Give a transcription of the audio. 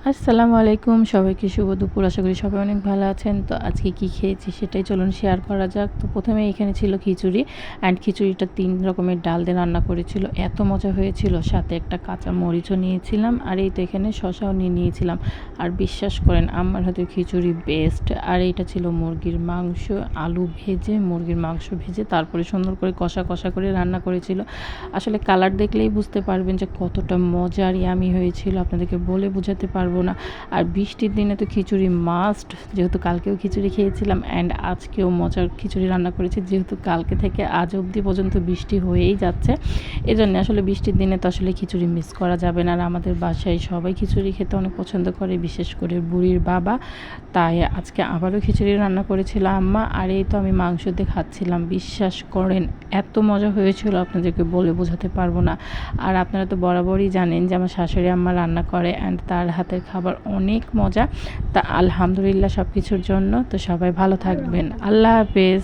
আসসালামু আলাইকুম, সবাইকে শুভ দুপুর। আশা করি সবাই অনেক ভালো আছেন। তো আজকে কি খেয়েছি সেটাই চলুন শেয়ার করা যাক। তো প্রথমে এখানে ছিল খিচুড়ি অ্যান্ড খিচুড়িটা ৩ রকমের ডাল দিয়ে রান্না করেছিল। এত মজা হয়েছিল, সাথে একটা কাঁচা মরিচও নিয়েছিলাম আর এই তো এখানে শসাও নিয়েছিলাম। আর বিশ্বাস করেন আমার হাতের খিচুড়ি বেস্ট। আর এইটা ছিল মুরগির মাংস, আলু ভেজে মুরগির মাংস ভেজে তারপরে সুন্দর করে কষা কষা করে রান্না করেছিল। আসলে কালার দেখলেই বুঝতে পারবেন যে কতটা মজার ইয়ামি হয়েছিল, আপনাদেরকে বলে বোঝাতে পারবো না। আর বৃষ্টির দিনে তো খিচুড়ি মাস্ট, যেহেতু কালকেও খিচুড়ি খেয়েছিলাম অ্যান্ড আজকেও মজার খিচুড়ি রান্না করেছি, যেহেতু কালকে থেকে আজ অবধি পর্যন্ত বৃষ্টি হয়েই যাচ্ছে। এজন্য আসলে বৃষ্টির দিনে তো আসলে খিচুড়ি মিস করা যাবে না। আর আমাদের বাসায় সবাই খিচুড়ি খেতে অনেক পছন্দ করে, বিশেষ করে বুড়ির বাবা। তাই আজকে আবারও খিচুড়ি রান্না করেছিল আম্মা। আর এই তো আমি মাংস দিয়ে খাচ্ছিলাম। বিশ্বাস করেন এত মজা হয়েছিল আপনাদেরকে বলে বোঝাতে পারবো না। আর আপনারা তো বরাবরই জানেন যে আমার শাশুড়ি আম্মা রান্না করে অ্যান্ড তার হাতের খাবার অনেক মজা। তা আলহামদুলিল্লাহ সব কিছুর জন্য। তো সবাই ভালো থাকবেন। আল্লাহ হাফেজ।